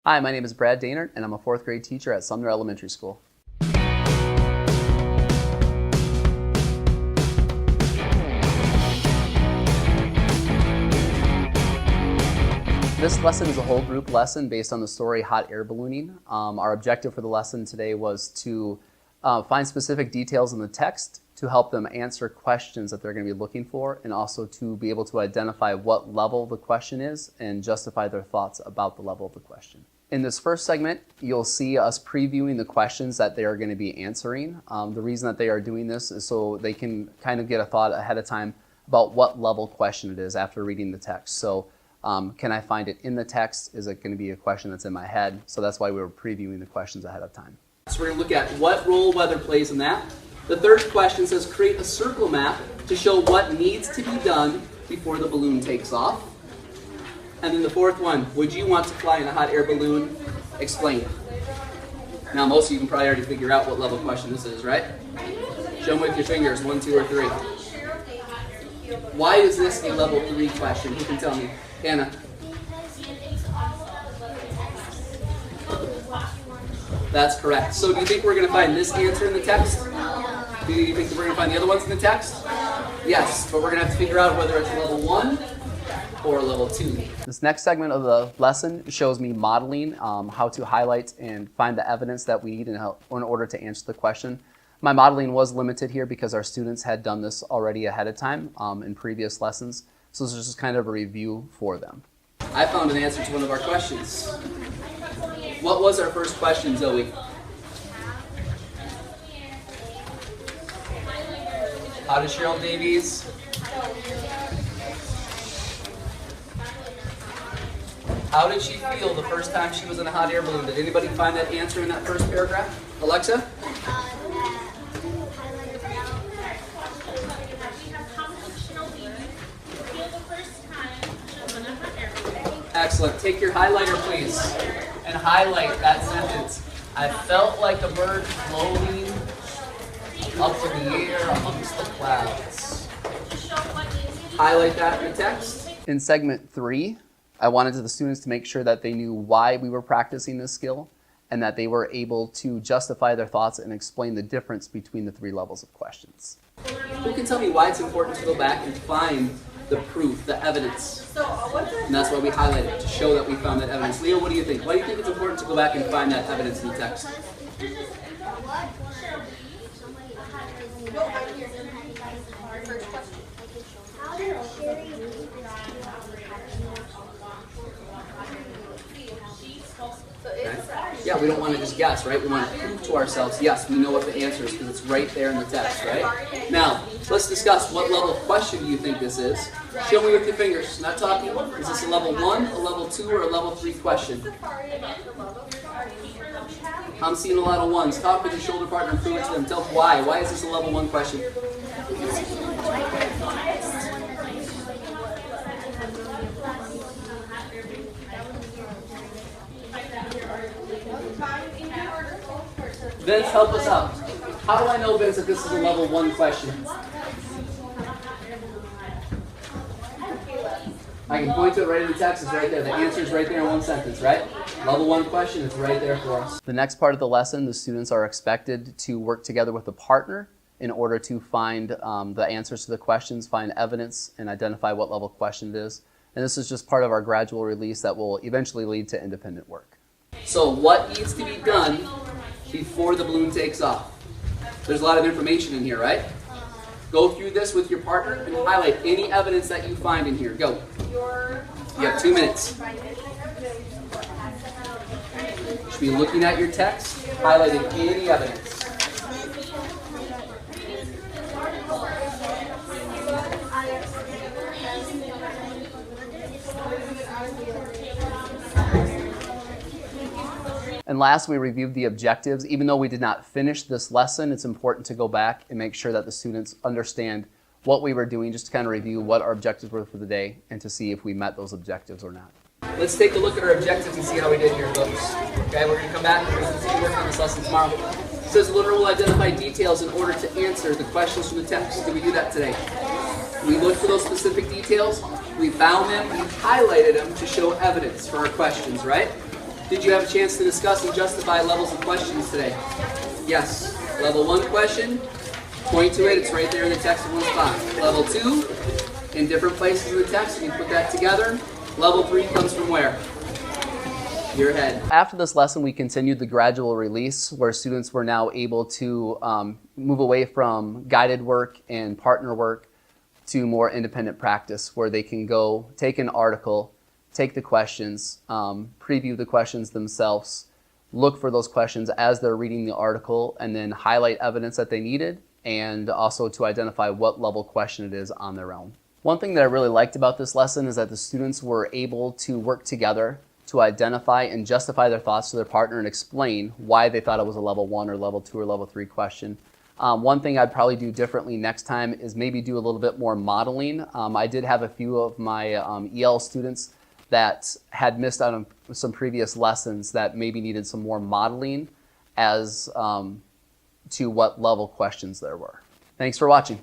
Hi, my name is Brad Dahnert, and I'm a 4th grade teacher at Sumner Elementary School. This lesson is a whole group lesson based on the story Hot Air Ballooning. Our objective for the lesson today was to find specific details in the text to help them answer questions that they're going to be looking for, and also to be able to identify what level the question is and justify their thoughts about the level of the question. In this first segment, you'll see us previewing the questions that they are going to be answering. The reason that they are doing this is so they can kind of get a thought ahead of time about what level question it is after reading the text. So can I find it in the text? Is it going to be a question that's in my head? So that's why we were previewing the questions ahead of time. So we're going to look at what role weather plays in that. The third question says create a circle map to show what needs to be done before the balloon takes off. And then the fourth one, would you want to fly in a hot air balloon? Explain. Now most of you can probably already figure out what level question this is, right? Show them with your fingers, 1, 2, or 3. Why is this a level 3 question? Who can tell me? Hannah. That's correct. So do you think we're going to find this answer in the text? Do you think we're going to find the other ones in the text? Yes, but we're going to have to figure out whether it's level 1 or level 2. This next segment of the lesson shows me modeling how to highlight and find the evidence that we need in order to answer the question. My modeling was limited here because our students had done this already ahead of time in previous lessons. So this is just kind of a review for them. I found an answer to one of our questions. What was our first question, Zoe? How did Cheryl Davies? How did she feel the first time she was in a hot air balloon? Did anybody find that answer in that first paragraph? Alexa? Excellent. Take your highlighter, please, and highlight that sentence. I felt like a bird floating up in the air amongst the clouds. Highlight that in the text. In segment 3, I wanted the students to make sure that they knew why we were practicing this skill and that they were able to justify their thoughts and explain the difference between the 3 levels of questions. Who can tell me why it's important to go back and find the proof, the evidence? And that's why we highlight it, to show that we found that evidence. Leo, what do you think? Why do you think it's important to go back and find that evidence in the text? Okay. Yeah, we don't want to just guess, right? We want to prove to ourselves, yes, we know what the answer is because it's right there in the text, right? Now, let's discuss what level of question do you think this is. Show me with your fingers. Not talking. Is this a level 1, a level 2, or a level 3 question? I'm seeing a lot of 1s. Talk with your shoulder partner and prove it to them. Tell them why. Why is this a level 1 question? Vince, help us out. How do I know, Vince, that this is a level 1 question? I can point to it right in the text. It's right there. The answer is right there in 1 sentence, right? Level 1 question, it's right there for us. The next part of the lesson, the students are expected to work together with a partner in order to find the answers to the questions, find evidence, and identify what level question it is. And this is just part of our gradual release that will eventually lead to independent work. So what needs to be done before the balloon takes off? There's a lot of information in here, right? Go through this with your partner and highlight any evidence that you find in here. Go. You have 2 minutes. You should be looking at your text, highlighting any evidence. And last, we reviewed the objectives. Even though we did not finish this lesson, it's important to go back and make sure that the students understand what we were doing, just to kind of review what our objectives were for the day and to see if we met those objectives or not. Let's take a look at our objectives and see how we did here, folks. Okay, we're going to come back and we're going to continue working on this lesson tomorrow. It says the learner will identify details in order to answer the questions from the text. Did we do that today? We looked for those specific details, we found them, we highlighted them to show evidence for our questions, right? Did you have a chance to discuss and justify levels of questions today? Yes. Level 1 question, point to it, it's right there in the text in one spot. Level 2, in different places in the text, you put that together. Level 3 comes from where? Your head. After this lesson, we continued the gradual release, where students were now able to move away from guided work and partner work to more independent practice, where they can go take an article, take the questions, preview the questions themselves, look for those questions as they're reading the article, and then highlight evidence that they needed, and also to identify what level question it is on their own. One thing that I really liked about this lesson is that the students were able to work together to identify and justify their thoughts to their partner and explain why they thought it was a level 1 or level 2 or level 3 question. One thing I'd probably do differently next time is maybe do a little bit more modeling. I did have a few of my EL students that had missed out on some previous lessons that maybe needed some more modeling as to what level questions there were. Thanks for watching.